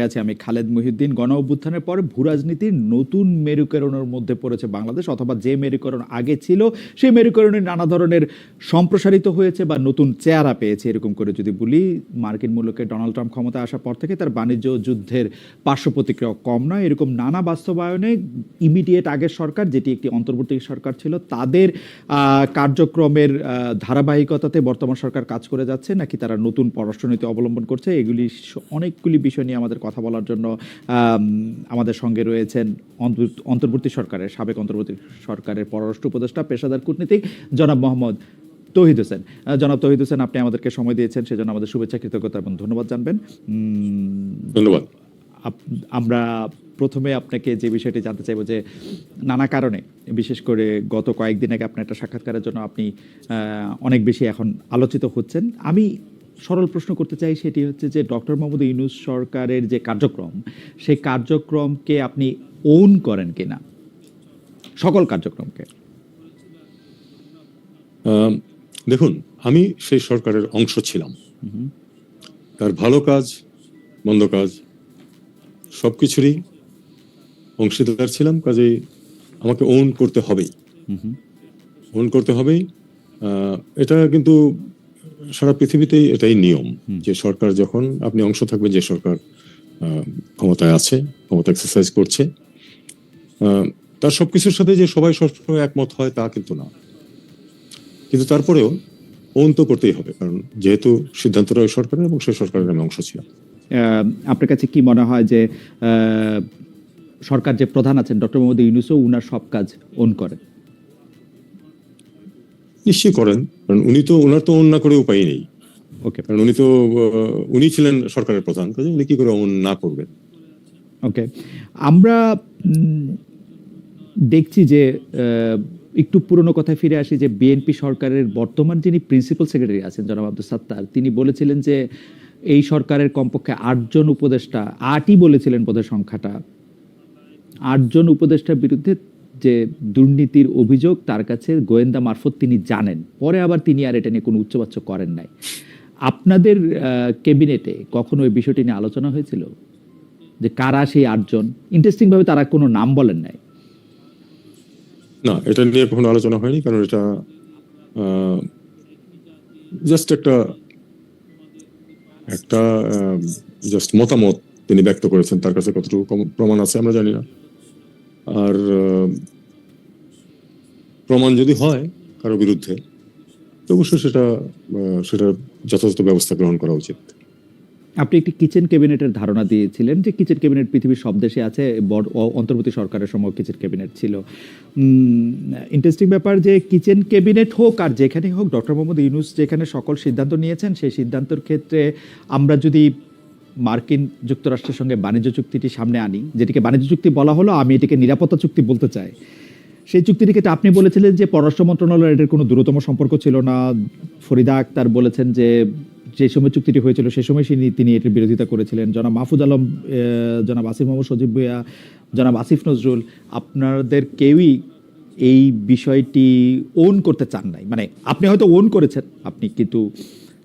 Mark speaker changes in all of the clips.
Speaker 1: সঙ্গে আছি আমি খালেদ মহিউদ্দিন। গণ অভ্যুত্থানের পরে ভূরাজনীতির নতুন মেরুকরণের মধ্যে পড়েছে বাংলাদেশ, অথবা যে মেরুকরণ আগে ছিল সেই মেরুকরণের নানা ধরনের সম্প্রসারিত হয়েছে বা নতুন চেহারা পেয়েছে। এরকম করে যদি বলি, মার্কিন মূল্যকে ডোনাল্ড ট্রাম্প ক্ষমতায় আসার পর থেকে তার বাণিজ্য যুদ্ধের পার্শ্ব প্রতিক্রিয়া কম নয়। এরকম নানা বাস্তবায়নে ইমিডিয়েট আগের সরকার, যেটি একটি অন্তর্বর্তী সরকার ছিল, তাদের কার্যক্রমের ধারাবাহিকতাতে বর্তমান সরকার কাজ করে যাচ্ছে, নাকি তারা নতুন পররাষ্ট্রনীতি অবলম্বন করছে? এগুলি অনেকগুলি বিষয় নিয়ে আমাদের কথা বলার জন্য আমাদের সঙ্গে রয়েছেন অন্তর্বর্তী সরকারের সাবেক অন্তর্বর্তী সরকারের পররাষ্ট্র উপদেষ্টা, পেশাদার কূটনীতিক জনাব মোহাম্মদ তৌহিদ হোসেন। জনাব তৌহিদ হোসেন, আপনি আমাদেরকে সময় দিয়েছেন, সেজন্য আমাদের শুভেচ্ছা, কৃতজ্ঞতা এবং ধন্যবাদ জানবেন।
Speaker 2: ধন্যবাদ।
Speaker 1: আমরা প্রথমে আপনাকে যে বিষয়টি জানতে চাইব যে নানা কারণে, বিশেষ করে গত কয়েকদিন আগে আপনার একটা সাক্ষাৎকারের জন্য আপনি অনেক বেশি এখন আলোচিত হচ্ছেন। আমি সরল প্রশ্ন করতে চাই, সেটি হচ্ছে যে ডক্টর মোহাম্মদ ইউনূস সরকারের যে কার্যক্রম, সেই কার্যক্রমকে আপনি ওন করেন কিনা, সকল কার্যক্রমকে?
Speaker 2: দেখুন, আমি সেই সরকারের অংশ ছিলাম। তার ভালো কাজ মন্দ কাজ সবকিছুরই অংশীদার ছিলাম, কাজেই আমাকে ওন করতে হবেই। ওন করতে হবেই। এটা কিন্তু সারা পৃথিবীতেই এটাই নিয়ম, যে সরকার যখন আপনি অংশ থাকবেন, যে সরকার ক্ষমতায় আছে, ক্ষমতা এক্সারসাইজ করছে, তার সবকিছুর সাথে যে সবাই সবসময় একমত হয় তা কিন্তু না। কিন্তু তারপরেও ওন তো করতেই হবে, কারণ যেহেতু সিদ্ধান্তটা ওই সরকারের এবং সেই সরকারের আমি অংশ ছিলাম।
Speaker 1: আপনার কাছে কি মনে হয় যে সরকার যে প্রধান আছেন ডক্টর মোহাম্মদ ইউনূসও উনার সব কাজ ওন করেন?
Speaker 2: নিশ্চয়ই করেন, কারণ উনি তো, ওনার তো ওন না করে উপায় নেই।
Speaker 1: ওকে,
Speaker 2: কারণ উনি ছিলেন সরকারের প্রধান, কাজে উনি কি করে ওন না করবেন?
Speaker 1: ওকে। আমরা দেখছি যে একটু পুরনো কথায় ফিরে আসি, যে বিএনপি সরকারের বর্তমান যিনি প্রিন্সিপাল সেক্রেটারি আছেন জনাব আব্দুল সাত্তার, তিনি বলেছিলেন যে এই সরকারের কমপক্ষে 8জন উপদেষ্টা, 8ই বলেছিলেন বোধহয় সংখ্যাটা, 8জন উপদেষ্টার বিরুদ্ধে যে দুর্নীতির অভিযোগ তার কাছে গোয়েন্দা মারফত তিনি জানেন। পরে আবার তিনি আর এটা নিয়ে কোনো উচ্চবাচ্য করেন নাই। আপনাদের ক্যাবিনেটে কখনো এই বিষয়টি নিয়ে আলোচনা হয়েছিল যে কারা সেই 8জন? ইন্টারেস্টিং ভাবে তারা কোনো নাম বলেন নাই।
Speaker 2: না, এটা নিয়ে কখনো আলোচনা হয়নি, কারণ এটা জাস্ট একটা জাস্ট মতামত তিনি ব্যক্ত করেছেন। তার কাছে কতটুকু প্রমাণ আছে আমরা জানি না। আর প্রমাণ যদি হয় কারো বিরুদ্ধে, তো অবশ্যই সেটা যথাযথ ব্যবস্থা গ্রহণ করা উচিত।
Speaker 1: আপনি একটি কিচেন ক্যাবিনেটের ধারণা দিয়েছিলেন যে কিচেন ক্যাবিনেট পৃথিবীর সব দেশে আছে, অন্তর্বর্তী সরকারের সময় কিচেন ক্যাবিনেট ছিল। ইন্টারেস্টিং ব্যাপার যে কিচেন ক্যাবিনেট হোক আর যেখানেই হোক, ডক্টর মোহাম্মদ ইউনূস যেখানে সকল সিদ্ধান্ত নিয়েছেন, সেই সিদ্ধান্তের ক্ষেত্রে আমরা যদি মার্কিন যুক্তরাষ্ট্রের সঙ্গে বাণিজ্য চুক্তিটি সামনে আনি, যেটিকে বাণিজ্য চুক্তি বলা হলো, আমি এটিকে নিরাপত্তা চুক্তি বলতে চাই। সেই চুক্তিটির ক্ষেত্রে আপনি বলেছিলেন যে পররাষ্ট্র মন্ত্রণালয়ের এটার কোনো দূরতম সম্পর্ক ছিল না। ফরিদা আক্তার বলেছেন যে যে সময় চুক্তিটি হয়েছিল সে সময় তিনি এটির বিরোধিতা করেছিলেন। জনাব মাহফুজ আলম, জনাব আসিফ মোহাম্মদ সজীব ভুঁইয়া, জনাব আসিফ নজরুল, আপনাদের কেউই এই বিষয়টি ওন করতে চান নাই। মানে আপনি হয়তো ওন করেছেন, আপনি কিন্তু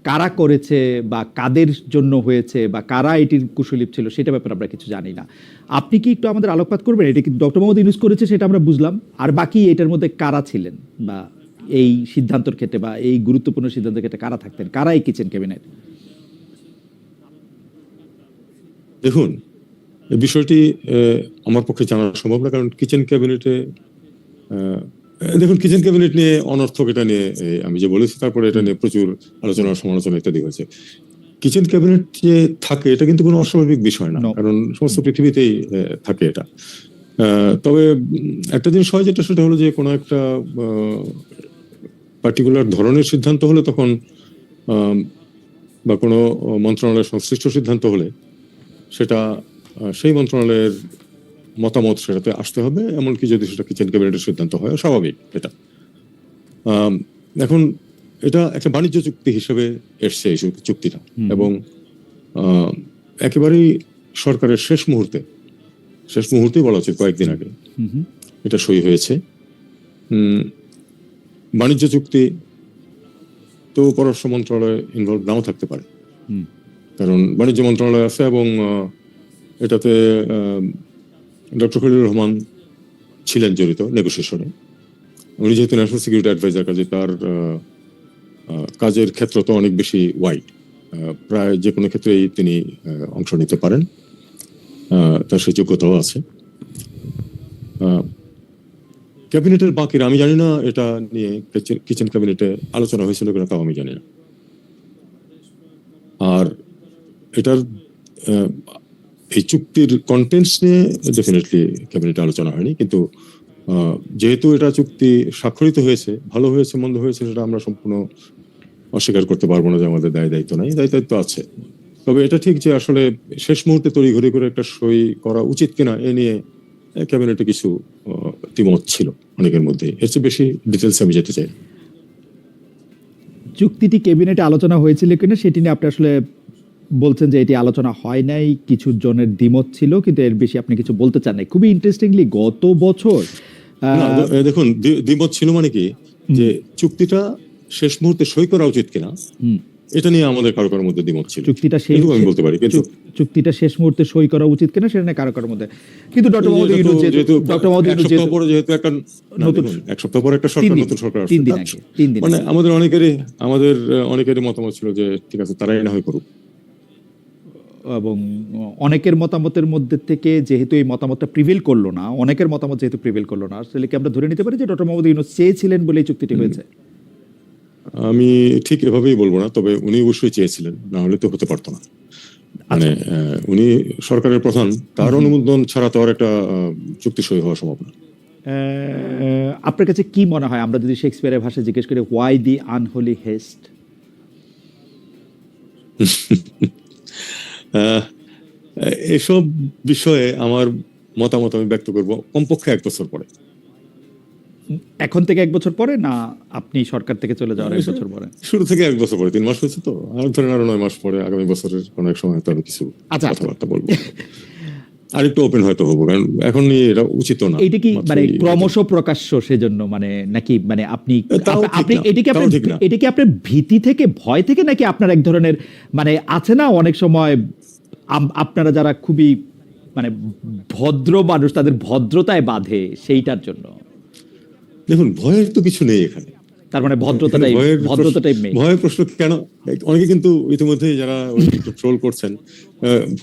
Speaker 1: কারা করেছে বা কাদের জন্য হয়েছে বা কারা এটির কুশলীপ ছিল সেটা ব্যাপারে আমরা কিছু জানি না। আপনি কি একটু আমাদের আলোকপাত করবেন? এটা কি ডক্টর মোহাম্মদ ইউনূস করেছে সেটা আমরা বুঝলাম, আর বাকি এটার মধ্যে কারা ছিলেন বা এই সিদ্ধান্তের ক্ষেত্রে বা এই গুরুত্বপূর্ণ সিদ্ধান্তের ক্ষেত্রে কারা থাকতেন, কারা এই কিচেন ক্যাবিনেট?
Speaker 2: দেখুন, এই বিষয়টি আমার পক্ষে জানা সম্ভব না, কারণ কিচেন ক্যাবিনেটে দেখুন, কিচেন ক্যাবিনেট নিয়ে অনর্থক, এটা নিয়ে আমি যে বলেছি, তারপরে এটা নিয়ে প্রচুর আলোচনা সমালোচনা ইত্যাদি হয়েছে। কিচেন ক্যাবিনেট যে থাকে এটা কিন্তু কোনো অস্বাভাবিক বিষয় না, কারণ সমস্ত পৃথিবীতেই থাকে এটা। তবে একটা জিনিস হয় যেটা, সেটা হলো যে কোনো একটা পার্টিকুলার ধরনের সিদ্ধান্ত হলে তখন বা কোনো মন্ত্রণালয়ের সংশ্লিষ্ট সিদ্ধান্ত হলে সেটা সেই মন্ত্রণালয়ের মতামত সেটাতে আসতে হবে, এমনকি যদি সেটা কিচেন ক্যাবিনেটের সিদ্ধান্ত হয়, স্বাভাবিক এটা। এখন এটা একটা বাণিজ্য চুক্তি হিসেবে এসছে এই চুক্তিটা, এবং একেবারেই সরকারের শেষ মুহূর্তেই বলা উচিত, কয়েকদিন আগে এটা সই হয়েছে। বাণিজ্য চুক্তি তো পররাষ্ট্র মন্ত্রণালয় ইনভলভ নাও থাকতে পারে, কারণ বাণিজ্য মন্ত্রণালয় আছে এবং এটাতে ডক্টর খলিলুর রহমান ছিলেন জড়িত নেগোসিয়েশনে। উনি যেহেতু ন্যাশনাল সিকিউরিটি অ্যাডভাইজার, কাজে তার কাজের ক্ষেত্র তো অনেক বেশি ওয়াইড, প্রায় যে কোনো ক্ষেত্রেই তিনি অংশ নিতে পারেন, তার সেই যোগ্যতাও আছে। ক্যাবিনেটের বাকিরা আমি জানি না, এটা নিয়ে কিচেন ক্যাবিনেটে আলোচনা হয়েছিল কিনা তাও আমি জানি না। আর এটার এই চুক্তির কন্টেন্টস নিয়ে ডেফিনেটলি ক্যাবিনেটে আলোচনা হয়নি, কিন্তু যেহেতু এটা চুক্তি স্বাক্ষরিত হয়েছে, ভালো হয়েছে মন্দ হয়েছে সেটা আমরা সম্পূর্ণ অস্বীকার করতে পারবো না যে আমাদের দায়িত্ব নাই, দায়িত্ব আছে। তবে এটা ঠিক যে আসলে শেষ মুহূর্তে তড়িঘড়ি করে একটা সই করা উচিত কিনা এ নিয়ে ক্যাবিনেটে কিছু দ্বিমত ছিল অনেকের মধ্যে। এর চেয়ে বেশি ডিটেলস আমি যেতে চাই।
Speaker 1: চুক্তিটি ক্যাবিনেটে আলোচনা হয়েছিল কিনা সেটি নিয়ে আপনি আসলে বলছেন যে এটি আলোচনা হয় নাই, কিছু জনের দ্বিমত ছিল, কিন্তু এর বেশি আপনি কিছু বলতে চান নাই। খুবই ইন্টারেস্টিংলি গত বছর
Speaker 2: দেখুন, দ্বিমত ছিল মানে কি, যে চুক্তিটা শেষ মুহূর্তে সই করা উচিত কিনা এটা নিয়ে আমাদের কারো কারোর মধ্যে দ্বিমত ছিল। আমি বলতে পারি কিন্তু
Speaker 1: চুক্তিটা শেষ মুহূর্তে সই করা উচিত কিনা সেটা নিয়ে কারো কারোর মধ্যে, কিন্তু ডক্টর মোহাম্মদ ইউনূস যেহেতু
Speaker 2: একটা নতুন এক সপ্তাহ পরে একটা সরকার, নতুন সরকার আসছে,
Speaker 1: 3 দিন
Speaker 2: মানে আমাদের অনেকেরই মতামত ছিল যে ঠিক আছে তারাই না হয় করুক।
Speaker 1: এবং অনেকের মতামতের মধ্যে থেকে যেহেতু এই মতামতটা প্রিভেল করলো না, অনেকের মতামত যেহেতু প্রিভেল করলো না, আসলে কি আমরা ধরে নিতে পারি যে ডক্টর মোহাম্মদ ইউনূস চেয়েছিলেন বলে এই চুক্তিটি হয়েছে?
Speaker 2: আমি ঠিক এভাবেই বলবো না, তবে উনি অবশ্যই চেয়েছিলেন, না হলে তো হতে পারতো না। মানে উনি সরকারের প্রধান, তার অনুমোদন ছাড়া তো আর একটা চুক্তি সই হওয়া সম্ভব না।
Speaker 1: আপনার কাছে কি মনে হয়, আমরা যদি শেক্সপিয়ারের ভাষায় জিজ্ঞেস করি, হোয়াই দি আনহোলি হেস্ট?
Speaker 2: এসব বিষয়ে আমার মতামত আমি ব্যক্ত করব কমপক্ষে 1 বছর পরে।
Speaker 1: এখন থেকে 1 বছর পরে, না আপনি সরকার থেকে চলে যাওয়ার 1 বছর পরে?
Speaker 2: শুরু থেকে 1 বছর পরে, 3 মাস হয়েছে তো, আর ধরেন আরো 9 মাস পরে, আগামী বছরের কোনো এক সময় তো আমি কিছু কথাবার্তা বলবো। আর একটু ওপেন হয়তো হবো, কারণ এখন এটা উচিত না।
Speaker 1: এটা কি মানে ক্রমশ প্রকাশ্য সেজন্য, মানে নাকি মানে আপনি এটাকে আপনার ভীতি থেকে, ভয় থেকে, নাকি আপনার এক ধরনের মানে আছে না অনেক সময় আপনারা যারা খুবই মানে ভদ্র মানুষ তাদের ভদ্রতায় বাধে, সেইটার জন্য?
Speaker 2: দেখুন, ভয়ের তো কিছু নেই এখানে।
Speaker 1: তার মানে ভদ্রতাটাই মেইন।
Speaker 2: ভয়ের প্রশ্ন কেন? অনেকে কিন্তু ইতিমধ্যে যারা ট্রোল করছেন,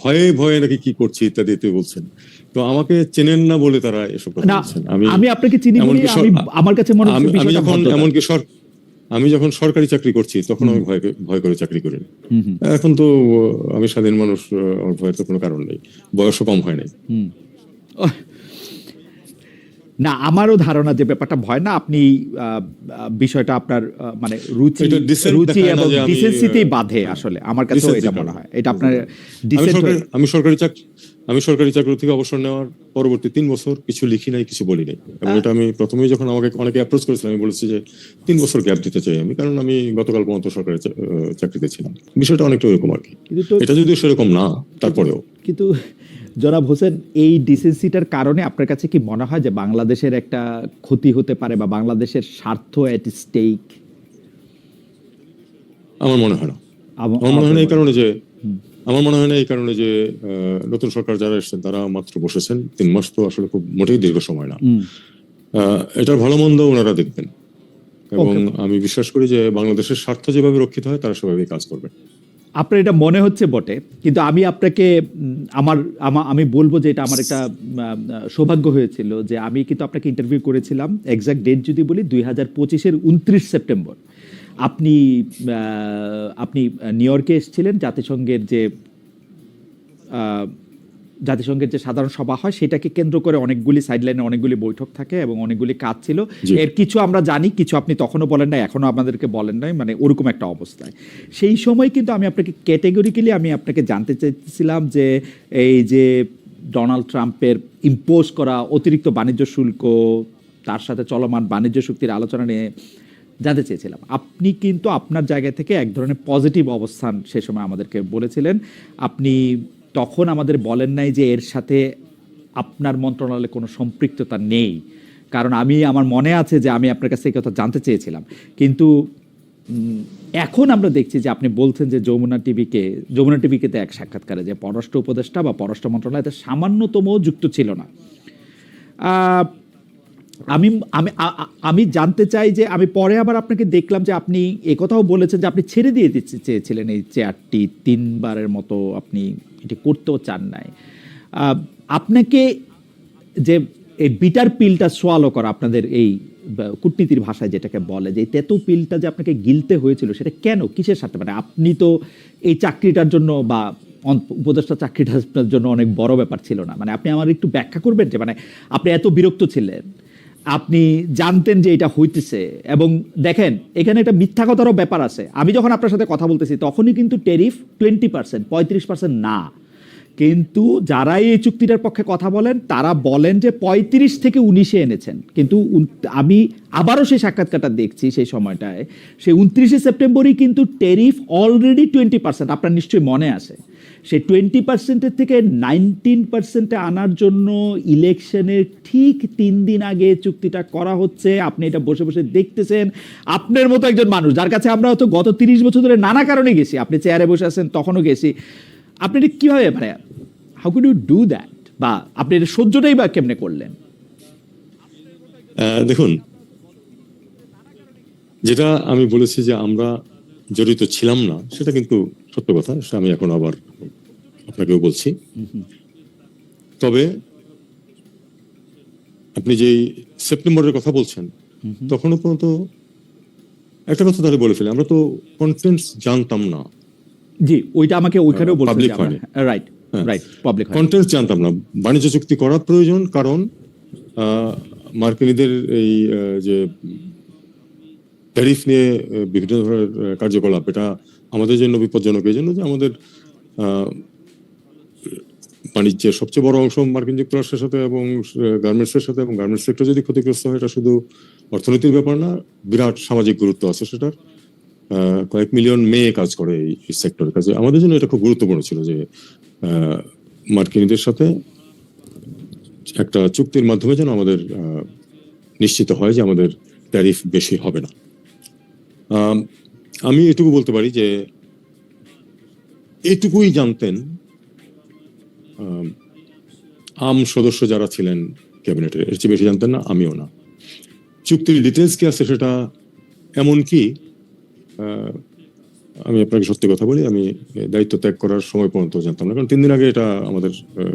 Speaker 2: ভয়ে ভয়ে নাকি কি করছি ইত্যাদি বলছেন, তো আমাকে চেনেন না বলে তারা এসব কথা বলছেন।
Speaker 1: আমি আপনাকে চিনি বলে আমার কাছে মনে হচ্ছে বিষয়টা ভদ্রতা।
Speaker 2: এমনকি আমি যখন সরকারি চাকরি করছি তখন আমি ভয় করে চাকরি করি। এখন তো আমি স্বাধীন মানুষ, আমার ভয়ের তো কোনো কারণ নেই, বয়সও কম হয় নাই।
Speaker 1: না, আমারও ধারণা যে ব্যাপারটা ভয় না, আপনি বিষয়টা আপনার মানে রুচি এবং ডিসেন্সিতেই বাধে। আসলে আমার কাছেও এটা মনে হয়, এটা আপনার
Speaker 2: আমি সরকারি চাকরি থেকে অবসর নেওয়ার পরবর্তী 3 বছর কিছু লিখি নাই, কিছু বলি নাই। এবং এটা আমি প্রথমেই যখন আমাকে অনেকে অ্যাপ্রোচ করেছিলাম, আমি বলেছি যে 3 বছর গ্যাপ দিতে চাই আমি, কারণ আমি গতকাল পর্যন্ত সরকারি চাকরিতে ছিলাম। বিষয়টা অনেকটা এরকম আর কি। এটা যদিও সেরকম না, তারপরেও
Speaker 1: কিন্তু জনাব হোসেন, এই ডিসেন্সিটার কারণে আপনার কাছে কি মনে হয় যে বাংলাদেশের একটা ক্ষতি হতে পারে বা বাংলাদেশের স্বার্থ এট স্টেক?
Speaker 2: আমার মনে হয় না। আমার মনে হয় না এই কারণে যে নতুন সরকার যারা এসেছেন তারা মাত্র বসেছেন 3 মাস, তো আসলে খুব মোটেই দীর্ঘ সময় না। এটার ভালো মন্দ ওনারা দেখবেন, এবং আমি বিশ্বাস করি যে বাংলাদেশের স্বার্থ যেভাবে রক্ষিত হয় তারা সেভাবেই কাজ করবে।
Speaker 1: আপনার এটা মনে হচ্ছে বটে, কিন্তু আমি আপনাকে আমি বলবো যে এটা আমার একটা সৌভাগ্য হয়েছিল যে আমি কিন্তু আপনাকে ইন্টারভিউ করেছিলাম। এক্সাক্ট ডেট যদি বলি, 2025-এর 29 সেপ্টেম্বর আপনি নিউ ইয়র্কে এসেছিলেন। জাতিসংঘের যে সাধারণ সভা হয় সেটাকে কেন্দ্র করে অনেকগুলি সাইডলাইনে অনেকগুলি বৈঠক থাকে এবং অনেকগুলি কাজ ছিল। এর কিছু আমরা জানি, কিছু আপনি তখনও বলেন নাই, এখনো আমাদেরকে বলেন নাই, মানে ওরকম একটা অবস্থায়। সেই সময় কিন্তু আমি আপনাকে ক্যাটেগরিক্যালি জানতে চাইছিলাম যে এই যে ডোনাল্ড ট্রাম্পের ইম্পোজ করা অতিরিক্ত বাণিজ্য শুল্ক, তার সাথে চলমান বাণিজ্য চুক্তির আলোচনা নিয়ে জানতে চেয়েছিলাম। আপনি কিন্তু আপনার জায়গা থেকে এক ধরনের পজিটিভ অবস্থান সে সময় আমাদেরকে বলেছিলেন। আপনি তখন আমাদের বলেন নাই যে এর সাথে আপনার মন্ত্রণালয়ে কোনো সম্পৃক্ততা নেই, কারণ আমার মনে আছে যে আমি আপনার কাছে এই কথা জানতে চেয়েছিলাম। কিন্তু এখন আমরা দেখছি যে আপনি বলছেন যে যমুনা টিভিকে এক সাক্ষাৎকারে যে পররাষ্ট্র উপদেষ্টা বা পররাষ্ট্র মন্ত্রণালয় এতে সামান্যতম যুক্ত ছিল না। আহ, আমি আমি আমি জানতে চাই যে আমি পরে আবার আপনাকে দেখলাম যে আপনি একথাও বলেছেন যে আপনি ছেড়ে দিয়ে দিতে চেয়েছিলেন এই চেয়ারটি, 3বারের মতো আপনি এটি করতেও চান নাই। আপনাকে যে এই বিটার পিলটা সোয়ালো করা, আপনাদের এই কূটনীতির ভাষায় যেটাকে বলে, যে তেতো পিলটা যে আপনাকে গিলতে হয়েছিল, সেটা কেন, কিসের সাথে? মানে আপনি তো এই চাকরিটার জন্য বা উপদেষ্টা চাকরিটার জন্য অনেক বড় ব্যাপার ছিল না, মানে আপনি আমার একটু ব্যাখ্যা করবেন যে মানে আপনি এত বিরক্ত ছিলেন, আপনি জানতেন যে এটা হইতেছে, এবং দেখেন এখানে একটা মিথ্যা কথারও ব্যাপার আছে। আমি যখন আপনার সাথে কথা বলতেছি তখনই কিন্তু ট্যারিফ 20%, 35% না, কিন্তু যারা এই চুক্তিটার পক্ষে কথা বলেন তারা বলেন যে 35 থেকে 19-এ এনেছেন, কিন্তু আমি আবারও সেই সাক্ষাৎকারটা দেখছি সেই সময়টায়, সেই 29শে সেপ্টেম্বরই কিন্তু ট্যারিফ অলরেডি 20%, আপনার নিশ্চয়ই মনে আছে। সেই 20%-এর থেকে 19%-এ আনার জন্য ইলেকশনের ঠিক 3 দিন আগে চুক্তিটা করা হচ্ছে। আপনি এটা বসে বসে দেখতেছেন, আপনার মতো একজন মানুষ যার কাছে আমরা হয়তো গত 30 বছর ধরে নানা কারণে গেছি, আপনি চেয়ারে বসে আছেন তখনও গেছি, আপনি এটা কিভাবে, মানে how could you do that, বা আপনি এটা সহ্যটাই বা কেমনে করলেন?
Speaker 2: দেখুন, যেটা আমি বলেছি যে আমরা জড়িত ছিলাম না, সেটা কিন্তু সত্য কথা, সেটা আমি এখন আবার আপনাকেও বলছি। তবে আপনি যেই সেপ্টেম্বরের কথা বলছেন, তখনও পর্যন্ত একটা কথা তাহলে বলে ফেলি, আমরা তো কন্টেন্টস জানতাম না।
Speaker 1: জি, ওইটা আমাকে ওইখানেও বলছেন,
Speaker 2: পাবলিক হয়নি।
Speaker 1: রাইট রাইট, পাবলিক
Speaker 2: কন্টেন্টস জানতাম না। বাণিজ্য চুক্তি করা প্রয়োজন, কারণ মার্কিনীদের এই যে ট্যারিফ নিয়ে বিভিন্ন ধরনের কার্যকলাপ, এটা আমাদের জন্য বিপজ্জনক। এই জন্য যে আমাদের বাণিজ্যের সবচেয়ে বড় অংশ মার্কিন যুক্তরাষ্ট্রের সাথে এবং গার্মেন্টসের সাথে, এবং গার্মেন্টস সেক্টর যদি ক্ষতিগ্রস্ত হয়, এটা শুধু অর্থনীতির ব্যাপার না, বিরাট সামাজিক গুরুত্ব আছে সেটার। কয়েক মিলিয়ন মেয়ে কাজ করে এই সেক্টরের কাজে। আমাদের জন্য এটা খুব গুরুত্বপূর্ণ ছিল যে মার্কিনীদের সাথে একটা চুক্তির মাধ্যমে যেন আমাদের নিশ্চিত হয় যে আমাদের ট্যারিফ বেশি হবে না। আমি এটুকু বলতে পারি যে এটুকুই জানতেন আম সদস্য যারা ছিলেন ক্যাবিনেটের, এর চেয়ে বেশি জানতেন না, আমিও না। চুক্তির ডিটেলস কি আছে সেটা, এমনকি আমি আপনাকে সত্যি কথা বলি, আমি দায়িত্ব ত্যাগ করার সময় পর্যন্ত জানতাম না, কারণ 3 দিন আগে এটা আমাদের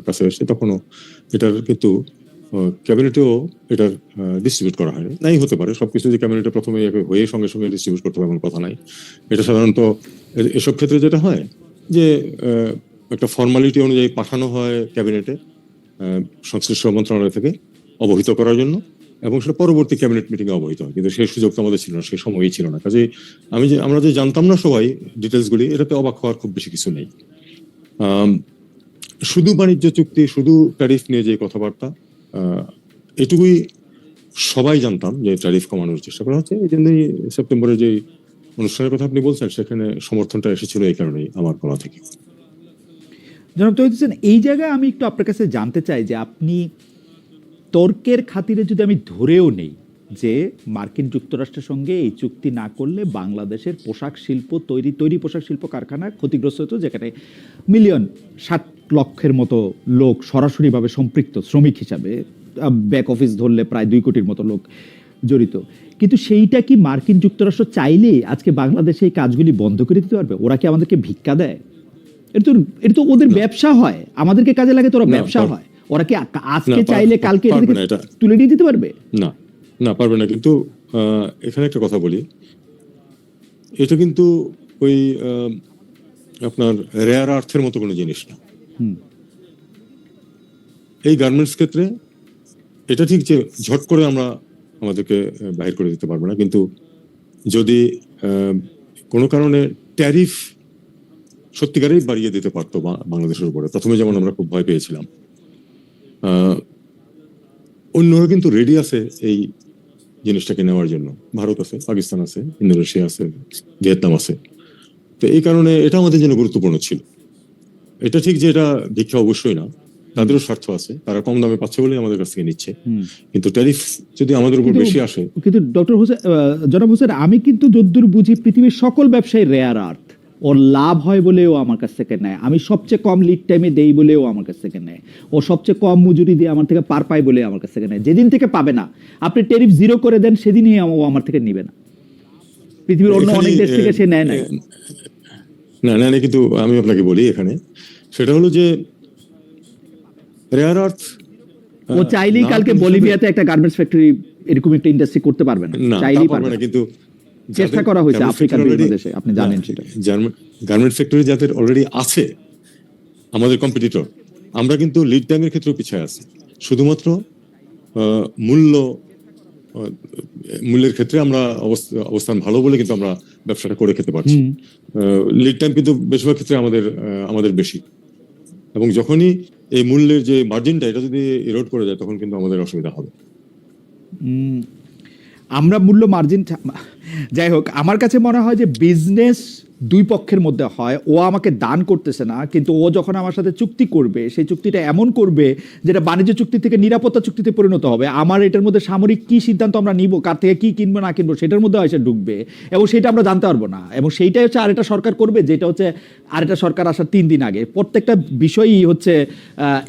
Speaker 2: কাছে এসেছে। তখনও এটার কিন্তু ক্যাবিনেটেও এটার ডিস্ট্রিবিউট করা হয়নি। নাই হতে পারে, সবকিছু যে ক্যাবিনেটে প্রথমে হয়ে সঙ্গে সঙ্গে ডিস্ট্রিবিউট করতে হবে এমন কথা নাই। এটা সাধারণত এসব ক্ষেত্রে যেটা হয় যে একটা ফর্মালিটি অনুযায়ী পাঠানো হয় ক্যাবিনেটে সংশ্লিষ্ট মন্ত্রণালয় থেকে অবহিত করার জন্য, এবং সেটা পরবর্তী ক্যাবিনেট মিটিংয়ে অবহিত হয়। কিন্তু সেই সুযোগ তো আমাদের ছিল না, সেই সময়ই ছিল না। কাজে আমরা যে জানতাম না সবাই ডিটেলসগুলি, এটাতে অবাক হওয়ার খুব বেশি কিছু নেই। শুধু বাণিজ্য চুক্তি, শুধু ট্যারিফ নিয়ে যে কথাবার্তা, এটুকুই সবাই জানতাম যে ট্যারিফ কমানোর চেষ্টা করা হচ্ছে। এই জন্যই সেপ্টেম্বরে যে অনুষ্ঠানের কথা আপনি বলছেন, সেখানে সমর্থনটা এসেছিল এই কারণেই আমার গলা থেকে।
Speaker 1: জনাব তৌহিদ হোসেন, এই জায়গায় আমি একটু আপনার কাছে জানতে চাই যে আপনি তর্কের খাতিরে যদি আমি ধরেও নেই যে মার্কিন যুক্তরাষ্ট্রের সঙ্গে এই চুক্তি না করলে বাংলাদেশের পোশাক শিল্প তৈরি পোশাক শিল্প কারখানা ক্ষতিগ্রস্ত হতো, যেখানে 60 লক্ষের মতো লোক সরাসরিভাবে সম্পৃক্ত শ্রমিক হিসাবে, ব্যাক অফিস ধরলে প্রায় 2 কোটির মতো লোক জড়িত, কিন্তু সেইটা কি মার্কিন যুক্তরাষ্ট্র চাইলে আজকে বাংলাদেশে এই কাজগুলি বন্ধ করে দিতে পারবে? ওরা কি আমাদেরকে ভিক্ষা দেয়? এটা তো ওদের ব্যবসা হয়, আমাদেরকে কাজে লাগে তো ওরা ব্যবসা হয়। ওরা কি আজকে চাইলে কালকে তুলে নিয়ে দিতে পারবে?
Speaker 2: না, না পারবে না। কিন্তু এখানে একটা কথা বলি, এটা কিন্তু ওই আপনার রেয়ার আর্থের মতো কোনো জিনিস না। এই গার্মেন্টস ক্ষেত্রে এটা ঠিক যে ঝট করে আমরা আমাদেরকে বাহির করে দিতে পারবো না, কিন্তু যদি কোনো কারণে ট্যারিফ সত্যিকারেই বাড়িয়ে দিতে পারতো বাংলাদেশের উপরে, প্রথমে যেমন আমরা খুব ভয় পেয়েছিলাম, অন্যরা কিন্তু রেডি আছে এই জিনিসটাকে নেওয়ার জন্য। ভারত আছে, পাকিস্তান আছে, ইন্দোনেশিয়া আছে, ভিয়েতনাম আছে। তো এই কারণে এটা আমাদের জন্য গুরুত্বপূর্ণ ছিল। এটা ঠিক যে এটা ভিক্ষা অবশ্যই না, তাদেরও স্বার্থ আছে, তারা কম দামে পাচ্ছে বলেই আমাদের কাছ থেকে নিচ্ছে।
Speaker 1: হুম।
Speaker 2: কিন্তু ট্যারিফ যদি আমাদের উপর বেশি আসে,
Speaker 1: কিন্তু ডক্টর হোসেন, জনাব হোসেন, আমি কিন্তু যদ্দূর বুঝি পৃথিবীর সকল ব্যবসায়ী রেয়ার আর্থ, ওর লাভ হয় বলেও আমার কাছ থেকে নেয়, আমি সবচেয়ে কম লিড টাইমে দেই বলেও আমার কাছ থেকে নেয়, ও সবচেয়ে কম মজুরি দিয়ে আমার থেকে পার পায় বলে আমার কাছ থেকে নেয়। যেদিন থেকে পাবে না, আপনি ট্যারিফ 0 করে দেন, সেদিনই ও আমার থেকে নিবে না। পৃথিবীর অন্য
Speaker 2: এখানে,
Speaker 1: অনেক দেশ থেকে সে নেয় না।
Speaker 2: না, কিন্তু আমি আপনাকে বলি এখানে, সেটা হলো যে রেয়ার আর্থ
Speaker 1: ও চাইলেই কালকে বলিভিয়াতে একটা গার্মেন্টস ফ্যাক্টরি, এরকম একটা ইন্ডাস্ট্রি করতে পারবে না,
Speaker 2: না, তা
Speaker 1: চাইলেই
Speaker 2: পারবে
Speaker 1: পারবে
Speaker 2: না।
Speaker 1: না।
Speaker 2: কিন্তু
Speaker 1: চেষ্টা করা হয়েছে আফ্রিকার বিভিন্ন দেশে, আপনি জানেন সেটা।
Speaker 2: গার্মেন্ট ফ্যাক্টরি যাদের অলরেডি আছে, আমাদের কম্পিটিটর, আমরা কিন্তু লিড টাইমের ক্ষেত্রে পিছিয়ে আছি। শুধুমাত্র মূল্যের ক্ষেত্রে আমরা অবস্থান ভালো বলে কিন্তু আমরা ব্যবসাটা করে খেতে পারছি। লিড টাইম কিন্তু বেশিরভাগ ক্ষেত্রে আমাদের বেশি, এবং যখনই এই মূল্যের যে মার্জিনটা এটা যদি ইরোড করে যায়, তখন কিন্তু আমাদের অসুবিধা হবে।
Speaker 1: আমরা মূল্য মার্জিন, যাই হোক, আমার কাছে মনে হয় যে বিজনেস দুই পক্ষের মধ্যে হয়। ও আমাকে দান করতেছে না, কিন্তু ও যখন আমার সাথে চুক্তি করবে, সেই চুক্তিটা এমন করবে যেটা বাণিজ্য চুক্তি থেকে নিরাপত্তা চুক্তিতে পরিণত হবে। আমার এটার মধ্যে সামরিক কি সিদ্ধান্ত আমরা নিব, কার থেকে কি কিনবো না কিনবো, সেটার মধ্যে এসে ঢুকবে, এবং সেটা আমরা জানতে পারবো না। এবং সেইটাই হচ্ছে আরেকটা সরকার করবে, যেটা হচ্ছে আরেকটা সরকার আসার 3 দিন আগে। প্রত্যেকটা বিষয়ই হচ্ছে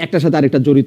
Speaker 1: একটার সাথে আরেকটা জড়িত।